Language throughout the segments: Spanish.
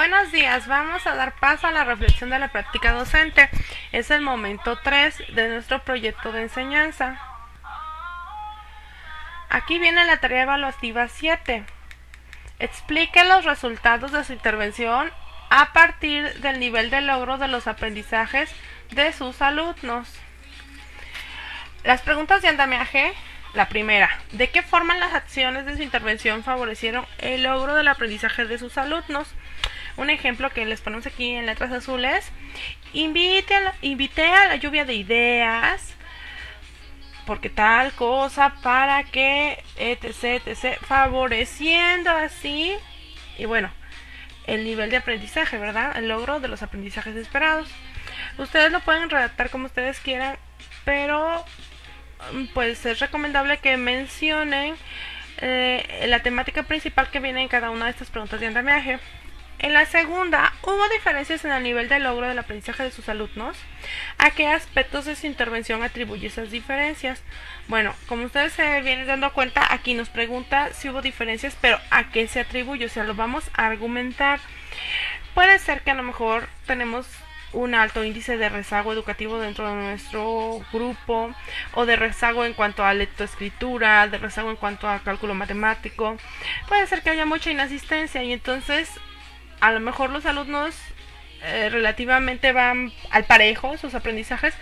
Buenos días, vamos a dar paso a la reflexión de la práctica docente. Es el momento 3 de nuestro proyecto de enseñanza. Aquí viene la tarea evaluativa 7. Explique los resultados de su intervención a partir del nivel de logro de los aprendizajes de sus alumnos. Las preguntas de andamiaje. La primera, ¿de qué forma las acciones de su intervención favorecieron el logro del aprendizaje de sus alumnos? Un ejemplo que les ponemos aquí en letras azules: invité a la lluvia de ideas, porque tal cosa, para que, etc, favoreciendo así, y bueno, el nivel de aprendizaje, ¿verdad? El logro de los aprendizajes esperados. Ustedes lo pueden redactar como ustedes quieran, pero pues es recomendable que mencionen la temática principal que viene en cada una de estas preguntas de andamiaje. En la segunda, ¿hubo diferencias en el nivel de logro del aprendizaje de sus alumnos? ¿A qué aspectos de su intervención atribuye esas diferencias? Bueno, como ustedes se vienen dando cuenta, aquí nos pregunta si hubo diferencias, pero ¿a qué se atribuye? O sea, lo vamos a argumentar. Puede ser que a lo mejor tenemos un alto índice de rezago educativo dentro de nuestro grupo, o de rezago en cuanto a lectoescritura, de rezago en cuanto a cálculo matemático. Puede ser que haya mucha inasistencia y entonces a lo mejor los alumnos relativamente van al parejo sus aprendizajes,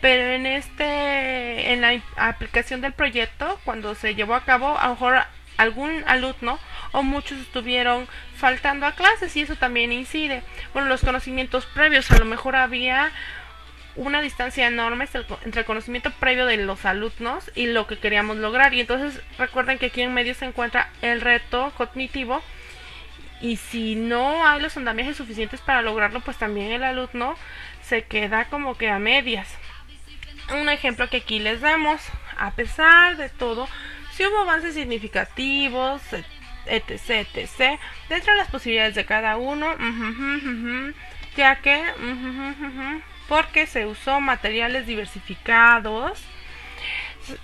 pero en la aplicación del proyecto, cuando se llevó a cabo, a lo mejor algún alumno o muchos estuvieron faltando a clases y eso también incide. Bueno, los conocimientos previos, a lo mejor había una distancia enorme entre el conocimiento previo de los alumnos y lo que queríamos lograr, y entonces recuerden que aquí en medio se encuentra el reto cognitivo, y si no hay los andamiajes suficientes para lograrlo, pues también el alumno se queda como que a medias. Un ejemplo que aquí les damos: a pesar de todo, si hubo avances significativos, etc, dentro de las posibilidades de cada uno, ya que porque se usó materiales diversificados,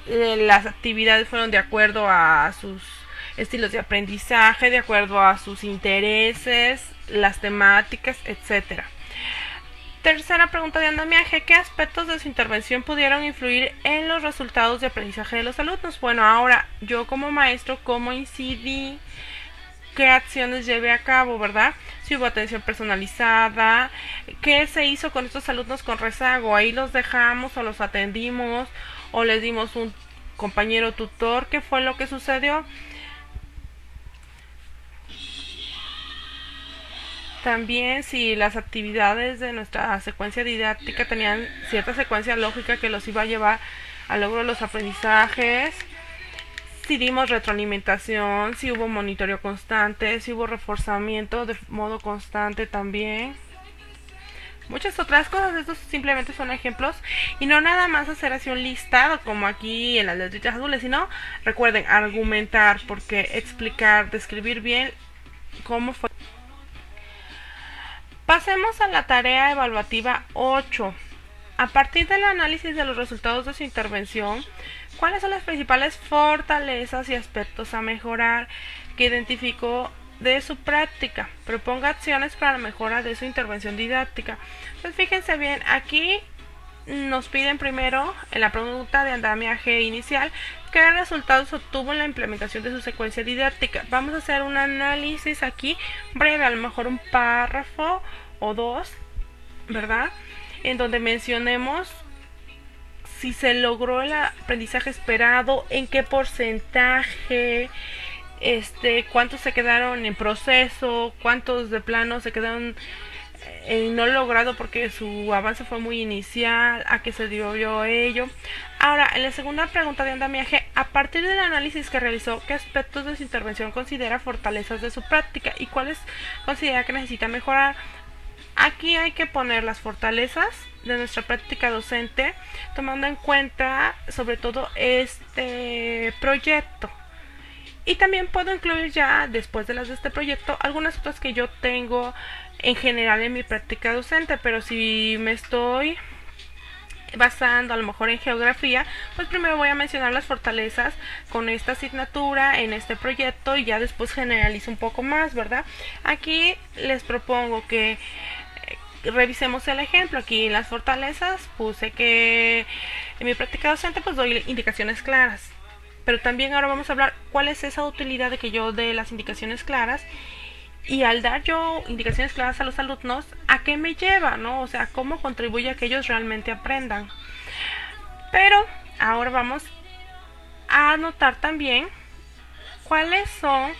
las actividades fueron de acuerdo a sus estilos de aprendizaje, de acuerdo a sus intereses, las temáticas, etc. Tercera pregunta de andamiaje: ¿qué aspectos de su intervención pudieron influir en los resultados de aprendizaje de los alumnos? Bueno, ahora yo como maestro, ¿cómo incidí? ¿Qué acciones llevé a cabo, verdad? Si hubo atención personalizada, ¿qué se hizo con estos alumnos con rezago? Ahí los dejamos o los atendimos o les dimos un compañero tutor. ¿Qué fue lo que sucedió? También si las actividades de nuestra secuencia didáctica tenían cierta secuencia lógica que los iba a llevar al logro de los aprendizajes, si dimos retroalimentación, si hubo monitoreo constante, si hubo reforzamiento de modo constante también. Muchas otras cosas. Estos simplemente son ejemplos y no nada más hacer así un listado como aquí en las letritas azules, sino recuerden argumentar, porque explicar, describir bien cómo fue. Pasemos a la tarea evaluativa 8. A partir del análisis de los resultados de su intervención, ¿cuáles son las principales fortalezas y aspectos a mejorar que identificó de su práctica? Proponga acciones para la mejora de su intervención didáctica. Entonces fíjense bien, aquí nos piden primero, en la pregunta de andamiaje inicial, qué resultados obtuvo en la implementación de su secuencia didáctica. Vamos a hacer un análisis aquí breve, a lo mejor un párrafo o dos, ¿verdad?, en donde mencionemos si se logró el aprendizaje esperado, en qué porcentaje, cuántos se quedaron en proceso, cuántos de plano se quedaron no logrado porque su avance fue muy inicial, a qué se debió ello. Ahora, en la segunda pregunta de andamiaje, a partir del análisis que realizó, ¿qué aspectos de su intervención considera fortalezas de su práctica y cuáles considera que necesita mejorar? Aquí hay que poner las fortalezas de nuestra práctica docente, tomando en cuenta sobre todo este proyecto. Y también puedo incluir ya, después de las de este proyecto, algunas otras que yo tengo en general en mi práctica docente, pero si me estoy basando a lo mejor en geografía, pues primero voy a mencionar las fortalezas con esta asignatura en este proyecto y ya después generalizo un poco más, ¿verdad? Aquí les propongo que revisemos el ejemplo. Aquí en las fortalezas puse que en mi práctica docente pues doy indicaciones claras, pero también ahora vamos a hablar cuál es esa utilidad de que yo dé las indicaciones claras. Y al dar yo indicaciones claras a los alumnos, ¿a qué me lleva, no? O sea, ¿cómo contribuye a que ellos realmente aprendan? Pero ahora vamos a anotar también cuáles son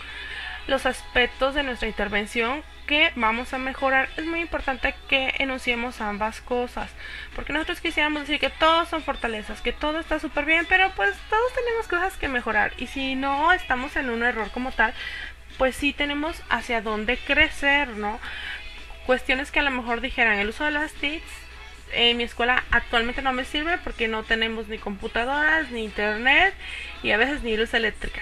los aspectos de nuestra intervención que vamos a mejorar. Es muy importante que enunciemos ambas cosas, porque nosotros quisiéramos decir que todos son fortalezas, que todo está súper bien, pero pues todos tenemos cosas que mejorar, y si no estamos en un error como tal, pues sí tenemos hacia dónde crecer, ¿no? Cuestiones que a lo mejor dijeran, el uso de las TICs en mi escuela actualmente no me sirve porque no tenemos ni computadoras, ni internet y a veces ni luz eléctrica.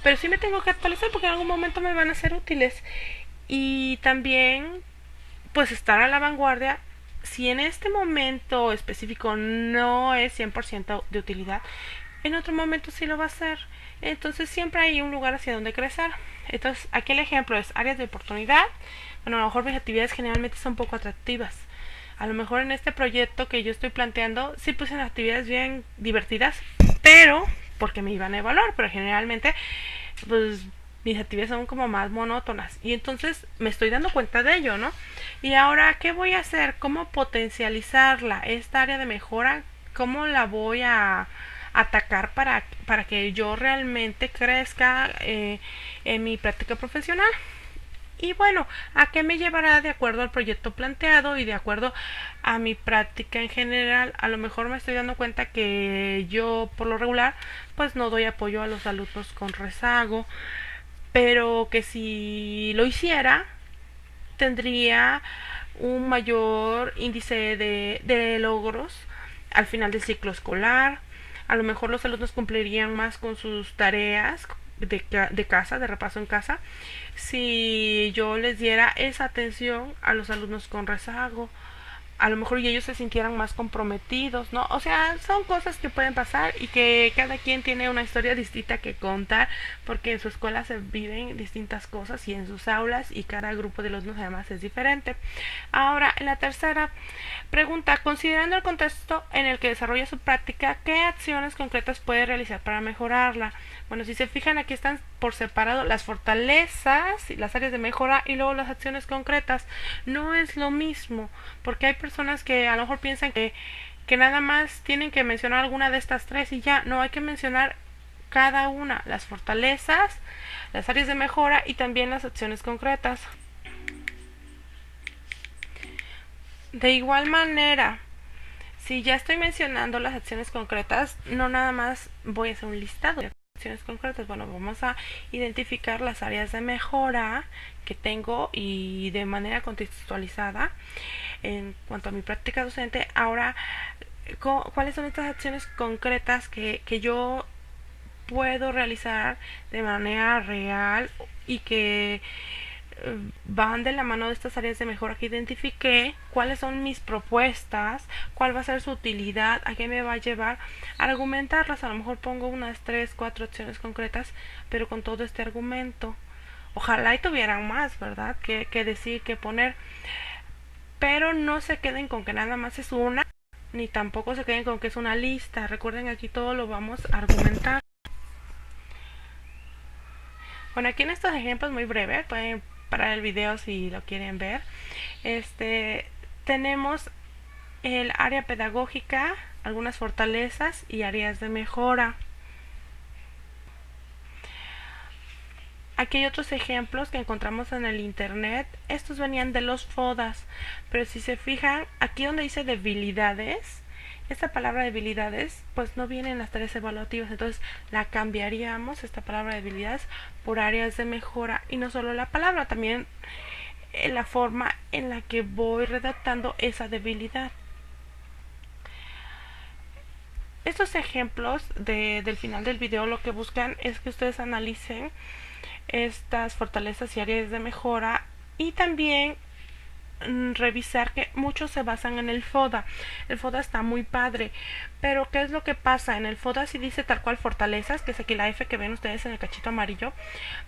Pero sí me tengo que actualizar porque en algún momento me van a ser útiles. Y también, pues estar a la vanguardia. Si en este momento específico no es 100% de utilidad, en otro momento sí lo va a ser. Entonces siempre hay un lugar hacia donde crecer. Entonces aquí el ejemplo es áreas de oportunidad. Bueno, a lo mejor mis actividades generalmente son poco atractivas. A lo mejor en este proyecto que yo estoy planteando sí puse en actividades bien divertidas, pero porque me iban a evaluar, pero generalmente pues mis actividades son como más monótonas y entonces me estoy dando cuenta de ello, ¿no? Y ahora, ¿qué voy a hacer? ¿Cómo potencializarla? Esta área de mejora, ¿cómo la voy a atacar para que yo realmente crezca en mi práctica profesional? Y bueno, ¿a qué me llevará de acuerdo al proyecto planteado y de acuerdo a mi práctica en general? A lo mejor me estoy dando cuenta que yo por lo regular pues no doy apoyo a los alumnos con rezago, pero que si lo hiciera tendría un mayor índice de logros al final del ciclo escolar. A lo mejor los alumnos cumplirían más con sus tareas de casa, de repaso en casa, si yo les diera esa atención a los alumnos con rezago. A lo mejor y ellos se sintieran más comprometidos, ¿no? O sea, son cosas que pueden pasar y que cada quien tiene una historia distinta que contar, porque en su escuela se viven distintas cosas y en sus aulas, y cada grupo de alumnos además es diferente. Ahora, en la tercera pregunta, considerando el contexto en el que desarrolla su práctica, ¿qué acciones concretas puede realizar para mejorarla? Bueno, si se fijan, aquí están por separado las fortalezas y las áreas de mejora y luego las acciones concretas. No es lo mismo, porque hay personas que a lo mejor piensan que nada más tienen que mencionar alguna de estas tres y ya. No, hay que mencionar cada una, las fortalezas, las áreas de mejora y también las acciones concretas. De igual manera, si ya estoy mencionando las acciones concretas, no nada más voy a hacer un listado de acciones concretas. Bueno, vamos a identificar las áreas de mejora que tengo y de manera contextualizada en cuanto a mi práctica docente. Ahora, ¿cuáles son estas acciones concretas que yo puedo realizar de manera real y que van de la mano de estas áreas de mejora que identifiqué? ¿Cuáles son mis propuestas? ¿Cuál va a ser su utilidad? ¿A qué me va a llevar? A argumentarlas. A lo mejor pongo unas 3, 4 acciones concretas, pero con todo este argumento. Ojalá y tuvieran más, ¿verdad? Que decir, que poner. Pero no se queden con que nada más es una, ni tampoco se queden con que es una lista. Recuerden, aquí todo lo vamos a argumentar. Bueno, aquí en estos ejemplos muy breves, pueden parar el video si lo quieren ver. Tenemos el área pedagógica, algunas fortalezas y áreas de mejora. Aquí hay otros ejemplos que encontramos en el internet. Estos venían de los FODAS, pero si se fijan, aquí donde dice debilidades, esta palabra debilidades pues no viene en las tareas evaluativas, entonces la cambiaríamos, esta palabra debilidades, por áreas de mejora. Y no solo la palabra, también la forma en la que voy redactando esa debilidad. Estos ejemplos del final del video lo que buscan es que ustedes analicen estas fortalezas y áreas de mejora y también revisar que muchos se basan en el FODA. El FODA está muy padre, pero ¿qué es lo que pasa? En el FODA sí dice tal cual fortalezas, que es aquí la F que ven ustedes en el cachito amarillo,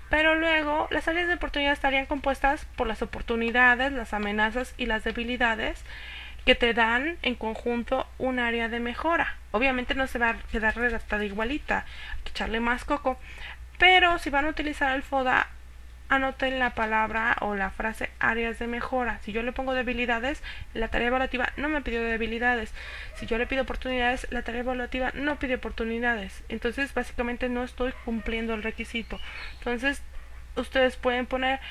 pero luego las áreas de oportunidad estarían compuestas por las oportunidades, las amenazas y las debilidades que te dan en conjunto un área de mejora. Obviamente no se va a quedar redactada igualita, hay que echarle más coco, pero si van a utilizar el FODA, anoten la palabra o la frase áreas de mejora. Si yo le pongo debilidades, la tarea evaluativa no me pidió debilidades. Si yo le pido oportunidades, la tarea evaluativa no pide oportunidades. Entonces, básicamente no estoy cumpliendo el requisito. Entonces, ustedes pueden poner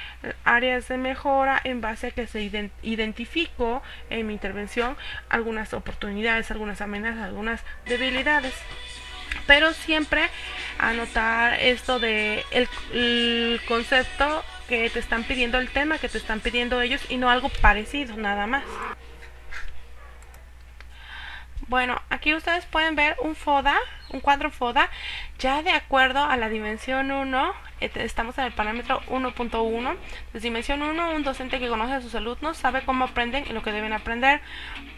áreas de mejora en base a que se identificó en mi intervención algunas oportunidades, algunas amenazas, algunas debilidades. Pero siempre anotar esto de el concepto que te están pidiendo, el tema que te están pidiendo ellos, y no algo parecido, nada más. Bueno, aquí ustedes pueden ver un FODA, un cuadro FODA, ya de acuerdo a la dimensión 1, estamos en el parámetro 1.1. De dimensión 1, un docente que conoce a sus alumnos sabe cómo aprenden y lo que deben aprender.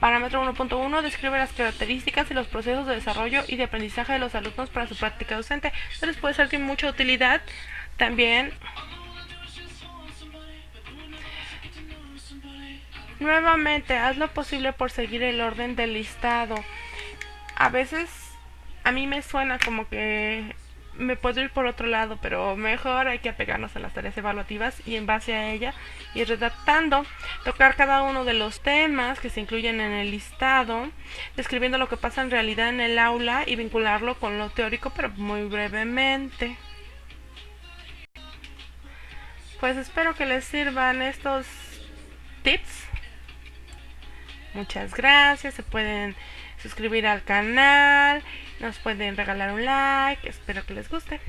Parámetro 1.1 describe las características y los procesos de desarrollo y de aprendizaje de los alumnos para su práctica docente. Esto les puede ser de mucha utilidad. También nuevamente, haz lo posible por seguir el orden del listado. A veces a mí me suena como que me puedo ir por otro lado, pero mejor hay que apegarnos a las tareas evaluativas y en base a ella ir redactando, tocar cada uno de los temas que se incluyen en el listado, describiendo lo que pasa en realidad en el aula y vincularlo con lo teórico, pero muy brevemente. Pues espero que les sirvan estos tips. Muchas gracias, se pueden suscribir al canal, nos pueden regalar un like, espero que les guste.